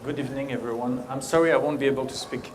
Good evening, everyone. I'm sorry I won't be able to speak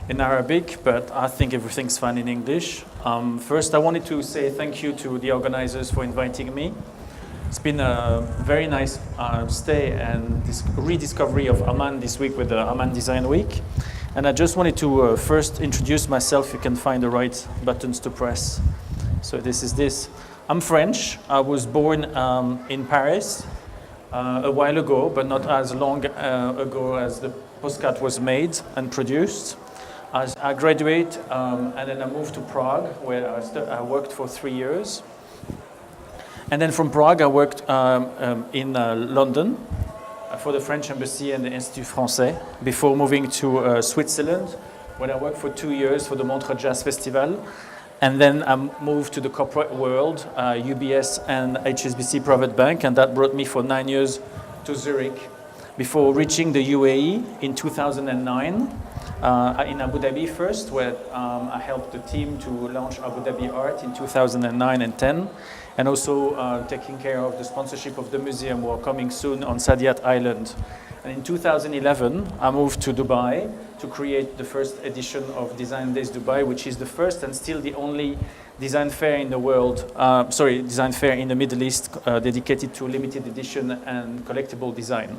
in Arabic, but I think everything's fine in English. First, I wanted to say thank you to the organizers for inviting me. It's been a very nice stay and rediscovery of Amman this week with the Amman Design Week. And I just wanted to first introduce myself. You can find the right buttons to press. So this is this. I'm French. I was born in Paris a while ago, but not as long ago as the postcard was made and produced. I graduated and then I moved to Prague, where I worked for 3 years. And then from Prague, I worked in London for the French Embassy and the Institut Français before moving to Switzerland, where I worked for 2 years for the Montreux Jazz Festival. And then I moved to the corporate world, UBS and HSBC Private Bank, and that brought me for 9 years to Zurich before reaching the UAE in 2009 in Abu Dhabi first, where I helped the team to launch Abu Dhabi Art in 2009 and 10, and also taking care of the sponsorship of the museum, who are coming soon on Saadiyat Island. And in 2011, I moved to Dubai to create the first edition of Design Days Dubai, which is the first and still the only design fair in the world, design fair in the Middle East dedicated to limited edition and collectible design.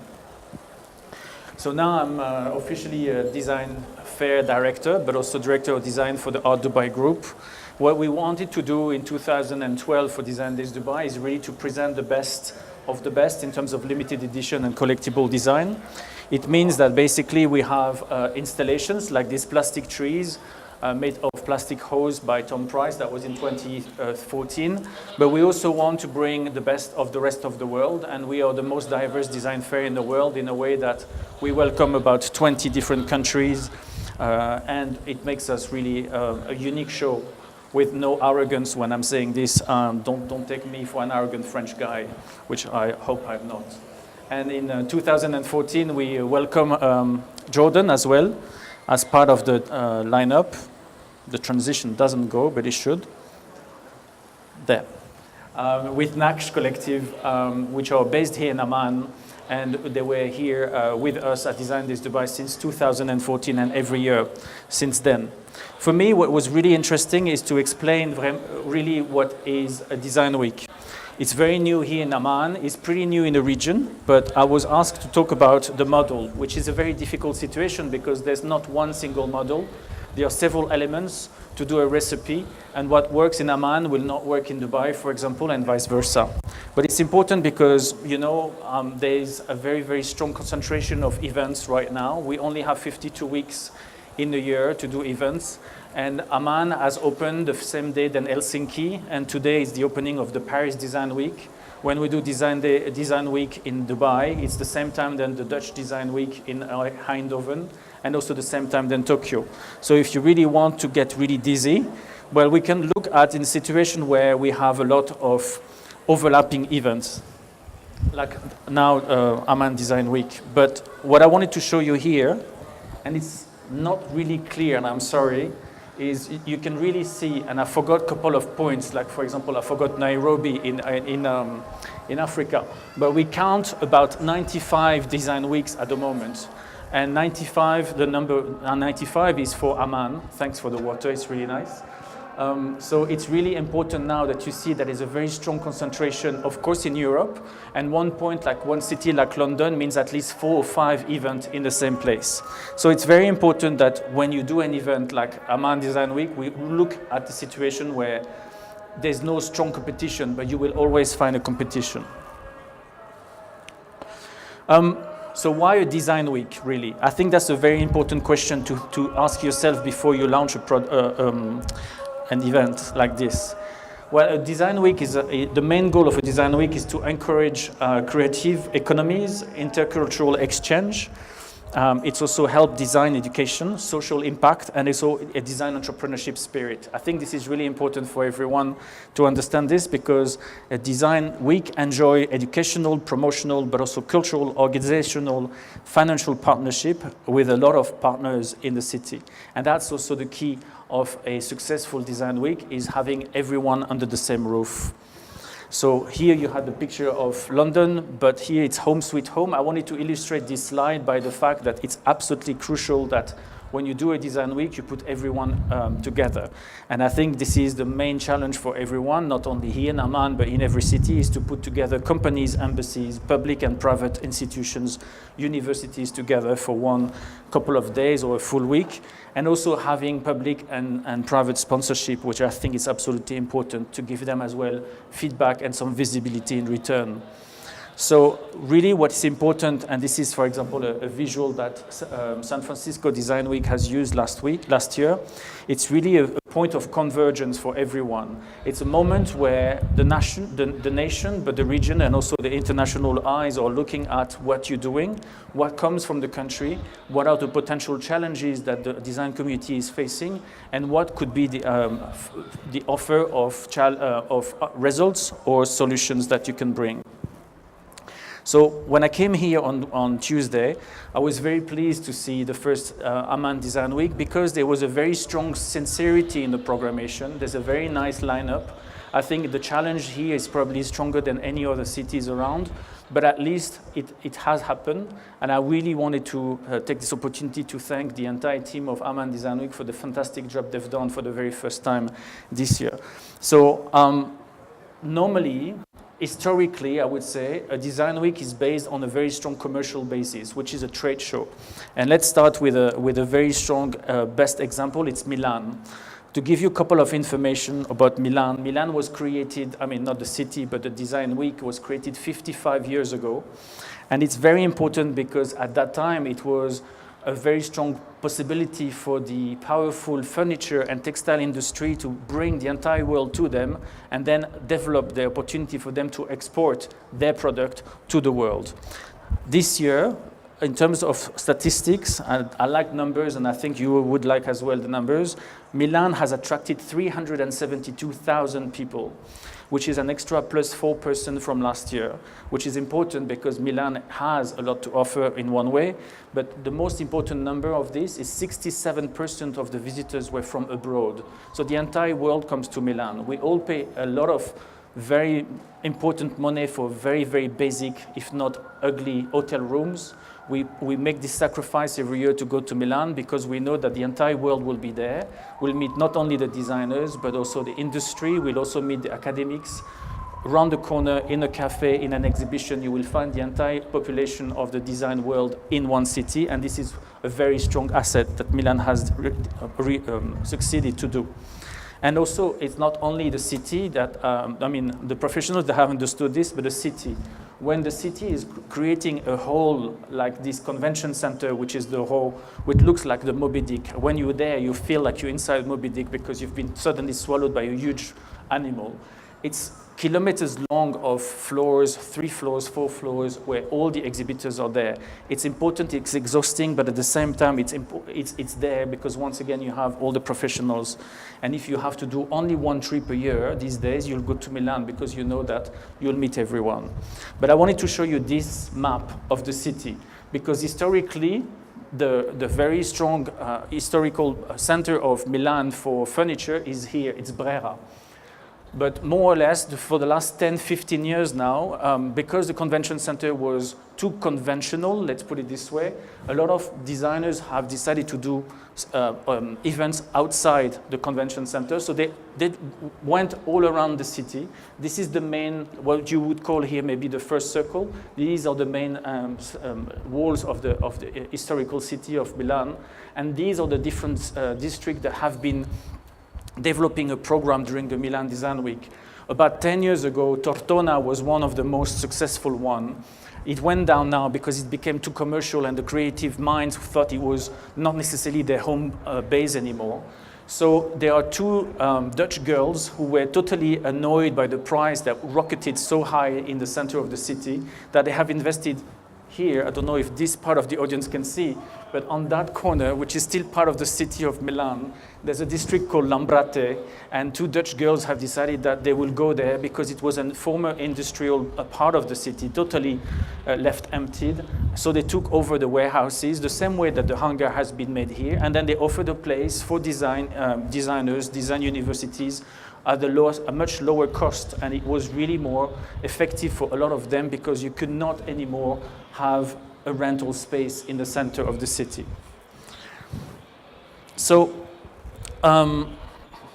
So now I'm officially a design fair director, but also director of design for the Art Dubai Group. What we wanted to do in 2012 for Design Days Dubai is really to present the best of the best in terms of limited edition and collectible design. It means that basically we have installations like these plastic trees made of plastic hose by Tom Price, that was in 2014. But we also want to bring the best of the rest of the world, and we are the most diverse design fair in the world in a way that we welcome about 20 different countries, and it makes us really a unique show with no arrogance when I'm saying this. Don't take me for an arrogant French guy, which I hope I'm not. And in 2014, we welcome Jordan as well as part of the lineup. The transition doesn't go, but it should. There. With Naksh Collective, which are based here in Amman, and they were here with us at Design Days Dubai since 2014 and every year since then. For me, what was really interesting is to explain really what is a design week. It's very new here in Amman, it's pretty new in the region, but I was asked to talk about the model, which is a very difficult situation because there's not one single model. There are several elements to do a recipe, and what works in Amman will not work in Dubai, for example, and vice versa. But it's important because, you know, there's a very, very strong concentration of events right now. We only have 52 weeks in the year to do events. And Amman has opened the same day than Helsinki, and today is the opening of the Paris Design Week. When we do Design Week in Dubai, it's the same time than the Dutch Design Week in Eindhoven, and also the same time than Tokyo. So if you really want to get really dizzy, well, we can look at in a situation where we have a lot of overlapping events, like now Amman Design Week. But what I wanted to show you here, and it's not really clear, and I'm sorry, is you can really see, and I forgot a couple of points, like for example, I forgot Nairobi in Africa, but we count about 95 design weeks at the moment. And 95, the number 95 is for Amman. Thanks for the water, it's really nice. So it's really important now that you see that is a very strong concentration, of course, in Europe. And one point, like one city like London, means at least 4 or 5 events in the same place. So it's very important that when you do an event like Amman Design Week, we look at the situation where there's no strong competition, but you will always find a competition. So why a design week, really? I think that's a very important question to ask yourself before you launch an event like this. Well, a design week is the main goal of a design week is to encourage creative economies, intercultural exchange. It's also help design education, social impact, and it's also a design entrepreneurship spirit. I think this is really important for everyone to understand this, because a design week enjoy educational, promotional, but also cultural, organizational, financial partnership with a lot of partners in the city. And that's also the key of a successful design week, is having everyone under the same roof. So here you had the picture of London, but here it's home sweet home. I wanted to illustrate this slide by the fact that it's absolutely crucial that when you do a design week, you put everyone together. And I think this is the main challenge for everyone, not only here in Amman, but in every city, is to put together companies, embassies, public and private institutions, universities together for one couple of days or a full week, and also having public and private sponsorship, which I think is absolutely important to give them as well feedback and some visibility in return. So really what's important, and this is, for example, a visual that San Francisco Design Week has used last year, it's really a point of convergence for everyone. It's a moment where the nation, but the region and also the international eyes are looking at what you're doing, what comes from the country, what are the potential challenges that the design community is facing, and what could be the offer of results or solutions that you can bring. So when I came here on Tuesday, I was very pleased to see the first Amman Design Week because there was a very strong sincerity in the programmation. There's a very nice lineup. I think the challenge here is probably stronger than any other cities around, but at least it has happened. And I really wanted to take this opportunity to thank the entire team of Amman Design Week for the fantastic job they've done for the very first time this year. So normally, historically, I would say, a design week is based on a very strong commercial basis, which is a trade show. And let's start with a very strong best example. It's Milan. To give you a couple of information about Milan, Milan was created, I mean, not the city, but the design week was created 55 years ago. And it's very important because at that time it was a very strong possibility for the powerful furniture and textile industry to bring the entire world to them and then develop the opportunity for them to export their product to the world. This year, in terms of statistics, I like numbers and I think you would like as well the numbers, Milan has attracted 372,000 people, which is an extra plus 4% from last year, which is important because Milan has a lot to offer in one way, but the most important number of this is 67% of the visitors were from abroad. So the entire world comes to Milan. We all pay a lot of very important money for very, very basic, if not ugly, hotel rooms. We make this sacrifice every year to go to Milan because we know that the entire world will be there. We'll meet not only the designers, but also the industry. We'll also meet the academics. Around the corner, in a cafe, in an exhibition, you will find the entire population of the design world in one city. And this is a very strong asset that Milan has succeeded to do. And also, it's not only the city that, the professionals that have understood this, but the city. When the city is creating a whole, like this convention center, which is the whole, which looks like the Moby Dick. When you're there, you feel like you're inside Moby Dick because you've been suddenly swallowed by a huge animal. It's kilometers long of floors, 3 floors, 4 floors, where all the exhibitors are there. It's important, it's exhausting, but at the same time, it's there because once again, you have all the professionals. And if you have to do only one trip a year, these days, you'll go to Milan because you know that you'll meet everyone. But I wanted to show you this map of the city because historically, the very strong historical center of Milan for furniture is here, it's Brera. But more or less, for the last 10, 15 years now, because the convention center was too conventional, let's put it this way, a lot of designers have decided to do events outside the convention center. So they went all around the city. This is the main, what you would call here maybe the first circle. These are the main walls of the historical city of Milan. And these are the different districts that have been developing a program during the Milan Design Week. About 10 years ago, Tortona was one of the most successful ones. It went down now because it became too commercial and the creative minds thought it was not necessarily their home base anymore. So there are 2 Dutch girls who were totally annoyed by the price that rocketed so high in the center of the city that they have invested here. I don't know if this part of the audience can see, but on that corner, which is still part of the city of Milan, there's a district called Lambrate, and 2 Dutch girls have decided that they will go there because it was a former industrial part of the city, totally left emptied. So they took over the warehouses, the same way that the hangar has been made here, and then they offered a place for designers, design universities, at a much lower cost, and it was really more effective for a lot of them because you could not anymore have a rental space in the center of the city. So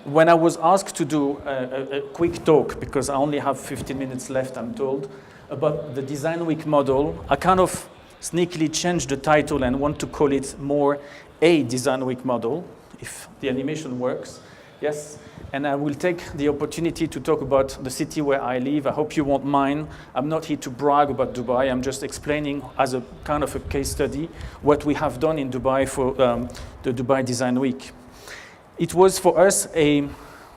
when I was asked to do a quick talk, because I only have 15 minutes left, I'm told, about the Design Week model, I kind of sneakily changed the title and want to call it more a Design Week model, if the animation works. Yes, and I will take the opportunity to talk about the city where I live. I hope you won't mind. I'm not here to brag about Dubai. I'm just explaining as a kind of a case study what we have done in Dubai for the Dubai Design Week. It was for us a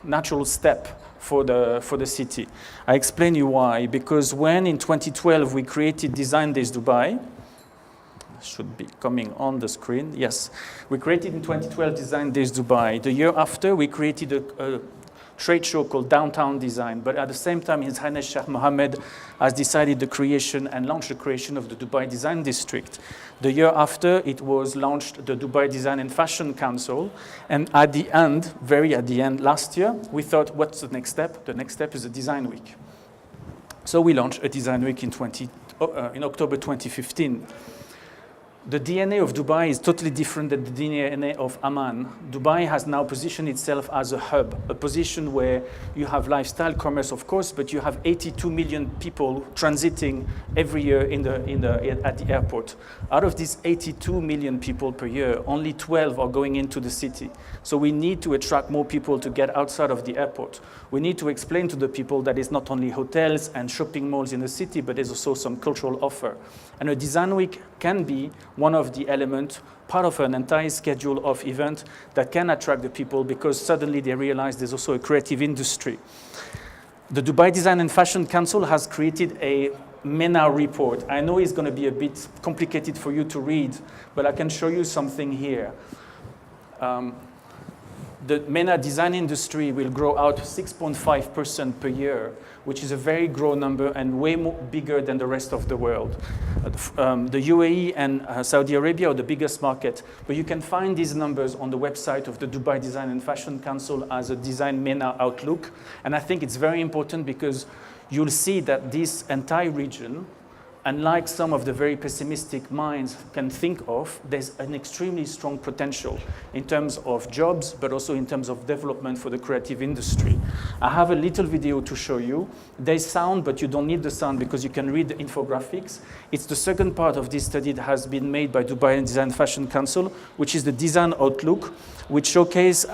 natural step for the city. I explain you why. Because when in 2012 we created Design Days Dubai, should be coming on the screen. Yes, we created in 2012 Design Days Dubai. The year after, we created a trade show called Downtown Design. But at the same time, His Highness Sheikh Mohammed has decided the creation and launched the creation of the Dubai Design District. The year after, it was launched the Dubai Design and Fashion Council. And at the end, very at the end last year, we thought, what's the next step? The next step is a Design Week. So we launched a Design Week in October 2015. The DNA of Dubai is totally different than the DNA of Amman. Dubai has now positioned itself as a hub, a position where you have lifestyle commerce, of course, but you have 82 million people transiting every year at the airport. Out of these 82 million people per year, only 12 are going into the city. So we need to attract more people to get outside of the airport. We need to explain to the people that it's not only hotels and shopping malls in the city, but there's also some cultural offer. And a Design Week can be one of the elements, part of an entire schedule of events that can attract the people because suddenly they realize there's also a creative industry. The Dubai Design and Fashion Council has created a MENA report. I know it's going to be a bit complicated for you to read, but I can show you something here. The MENA design industry will grow out 6.5% per year, which is a very grown number and way more bigger than the rest of the world. The UAE and Saudi Arabia are the biggest market, but you can find these numbers on the website of the Dubai Design and Fashion Council as a Design MENA Outlook. And I think it's very important because you'll see that this entire region, unlike some of the very pessimistic minds can think of, there's an extremely strong potential in terms of jobs, but also in terms of development for the creative industry. I have a little video to show you. There's sound, but you don't need the sound because you can read the infographics. It's the second part of this study that has been made by Dubai Design Fashion Council, which is the Design Outlook, which showcases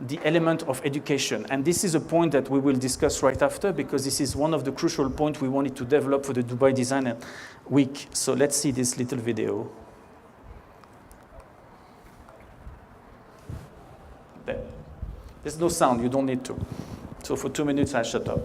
the element of education. And this is a point that we will discuss right after because this is one of the crucial points we wanted to develop for the Dubai Design Week. So let's see this little video. There. There's no sound, you don't need to. So for 2 minutes, I shut up.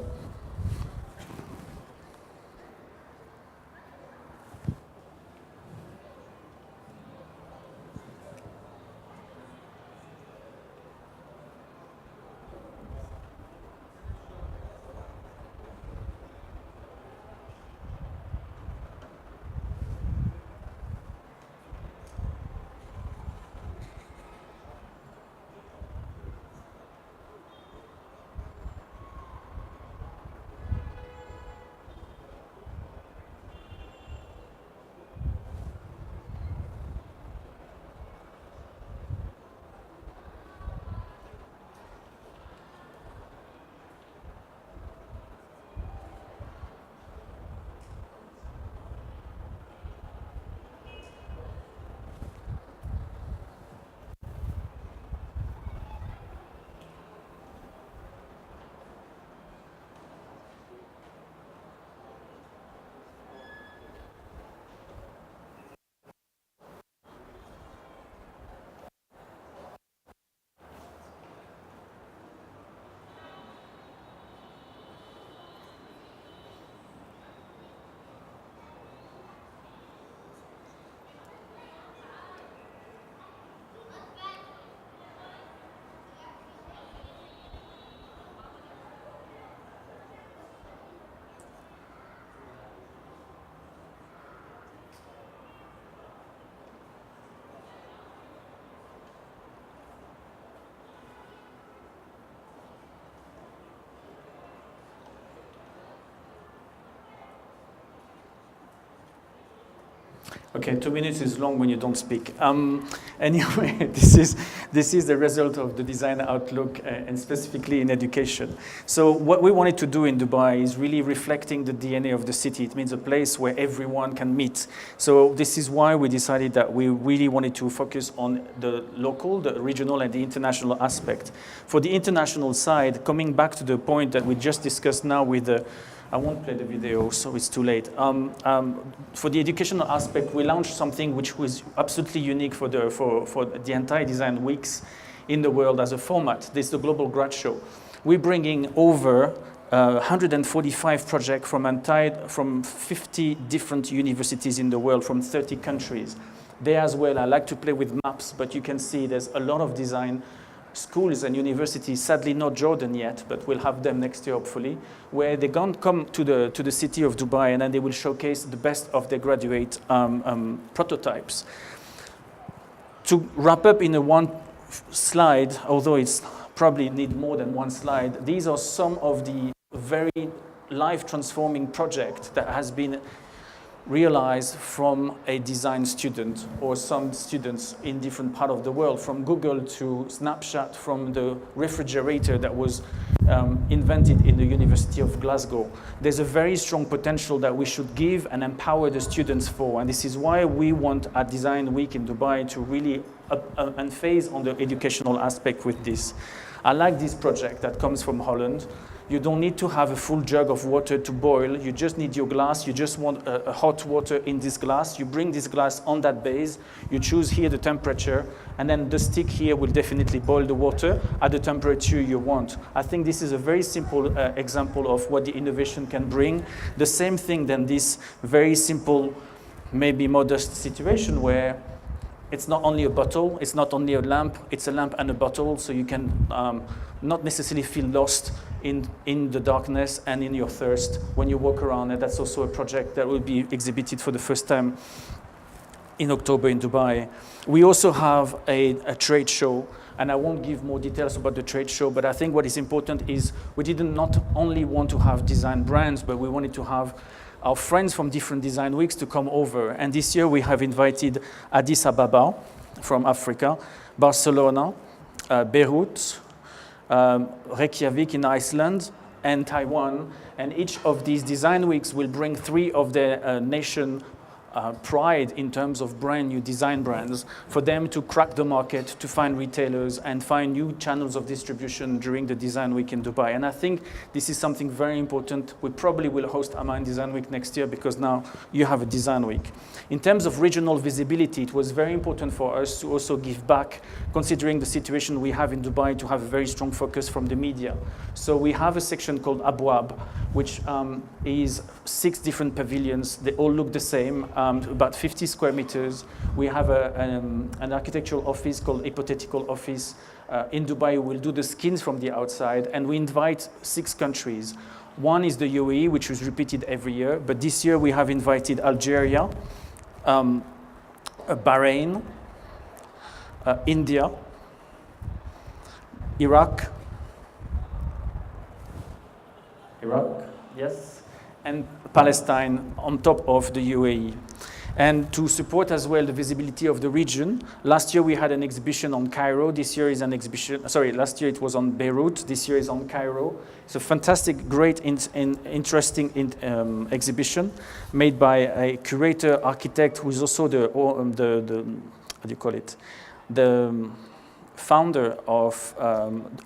Okay, 2 minutes is long when you don't speak. Anyway, this is the result of the design outlook, and specifically in education. So what we wanted to do in Dubai is really reflecting the DNA of the city. It means a place where everyone can meet. So this is why we decided that we really wanted to focus on the local, the regional, and the international aspect. For the international side, coming back to the point that we just discussed now with the I won't play the video, so it's too late. For the educational aspect, we launched something which was absolutely unique for the entire design weeks in the world as a format. This is the Global Grad Show. We're bringing over 145 projects from 50 different universities in the world, from 30 countries. There as well, I like to play with maps, but you can see there's a lot of design schools and universities, sadly not Jordan yet, but we'll have them next year hopefully, where they're going to come to the city of Dubai, and then they will showcase the best of their graduate prototypes. To wrap up in one slide, although it's probably need more than one slide, these are some of the very life-transforming projects that has been realized from a design student or some students in different parts of the world, from Google to Snapchat, from the refrigerator that was invented in the University of Glasgow. There's a very strong potential that we should give and empower the students for, and this is why we want at Design Week in Dubai to really emphasize on the educational aspect with this. I like this project that comes from Holland. You don't need to have a full jug of water to boil. You just need your glass. You just want a hot water in this glass. You bring this glass on that base. You choose here the temperature, and then the stick here will definitely boil the water at the temperature you want. I think this is a very simple example of what the innovation can bring. The same thing than this very simple, maybe modest situation where it's not only a bottle, it's not only a lamp, it's a lamp and a bottle, so you can not necessarily feel lost in the darkness and in your thirst when you walk around. And that's also a project that will be exhibited for the first time in October in Dubai. We also have a trade show, and I won't give more details about the trade show, but I think what is important is we didn't not only want to have design brands, but we wanted to have our friends from different design weeks to come over. And this year we have invited Addis Ababa from Africa, Barcelona, Beirut, Reykjavik in Iceland, and Taiwan. And each of these design weeks will bring 3 of their nation pride in terms of brand new design brands for them to crack the market, to find retailers and find new channels of distribution during the Design Week in Dubai. And I think this is something very important. We probably will host Amman Design Week next year because now you have a Design Week. In terms of regional visibility, it was very important for us to also give back, considering the situation we have in Dubai, to have a very strong focus from the media. So we have a section called Abwab, which is 6 different pavilions. They all look the same. About 50 square meters. We have an architectural office called Hypothetical Office in Dubai. We'll do the skins from the outside, and we invite 6 countries. One is the UAE, which is repeated every year, but this year we have invited Algeria, Bahrain, India, Iraq, yes, and Palestine on top of the UAE. And to support as well the visibility of the region, last year we had an exhibition on Cairo. This year is an exhibition, last year it was on Beirut. This year is on Cairo. It's a fantastic, great, interesting exhibition made by a curator architect who is also the what do you call it? The founder of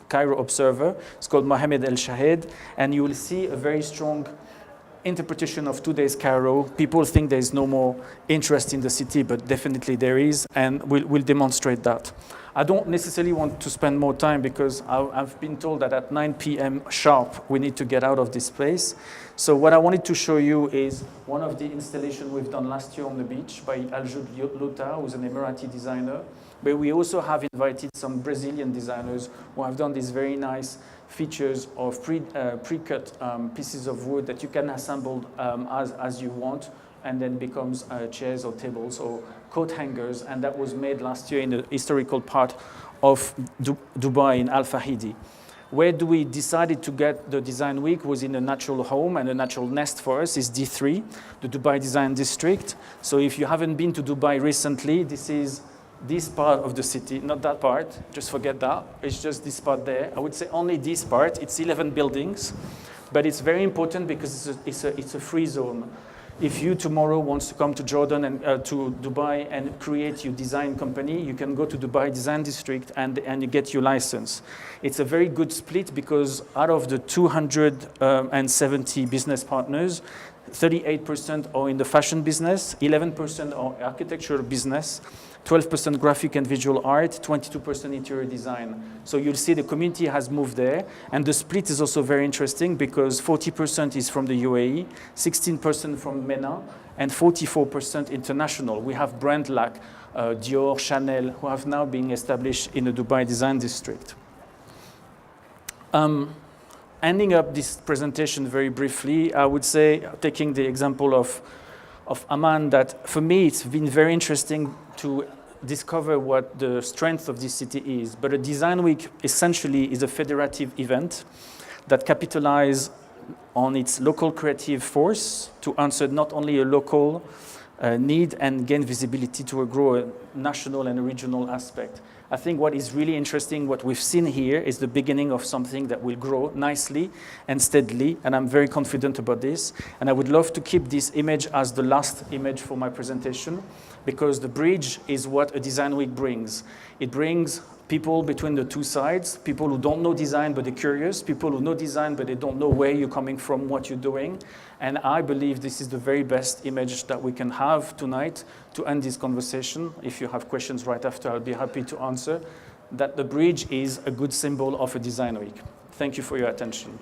Cairo Observer. It's called Mohamed El Shahed, and you will see a very strong interpretation of today's Cairo. People think there is no more interest in the city, but definitely there is, and we'll demonstrate that. I don't necessarily want to spend more time because I've been told that at 9 p.m. sharp we need to get out of this place. So what I wanted to show you is one of the installations we've done last year on the beach by Aljud Luta, who's an Emirati designer. But we also have invited some Brazilian designers who have done these very nice features of pre-cut pieces of wood that you can assemble as you want, and then becomes chairs or tables or coat hangers. And that was made last year in the historical part of Dubai in Al Fahidi. Where do we decided to get the design week was in a natural home, and a natural nest for us is D3, the Dubai Design District. So if you haven't been to Dubai recently, this is this part of the city, not that part, just forget that. It's just this part there. I would say only this part. It's 11 buildings, but it's very important because it's a free zone. If you tomorrow wants to come to Jordan and to Dubai and create your design company, you can go to Dubai Design District and you get your license. It's a very good split because out of the 270 business partners, 38% are in the fashion business, 11% are architectural business, 12% graphic and visual art, 22% interior design. So you'll see the community has moved there. And the split is also very interesting because 40% is from the UAE, 16% from MENA, and 44% international. We have brands like Dior, Chanel, who have now been established in the Dubai Design District. Ending up this presentation very briefly, I would say, taking the example of Amman, that for me it's been very interesting to discover what the strength of this city is. But a design week essentially is a federative event that capitalizes on its local creative force to answer not only a local need and gain visibility to grow a national and a regional aspect. I think what is really interesting, what we've seen here, is the beginning of something that will grow nicely and steadily, and I'm very confident about this. And I would love to keep this image as the last image for my presentation, because the bridge is what a design week brings. It brings people between the two sides, people who don't know design but they're curious, people who know design but they don't know where you're coming from, what you're doing. And I believe this is the very best image that we can have tonight to end this conversation. If you have questions right after, I'll be happy to answer. That the bridge is a good symbol of a design week. Thank you for your attention.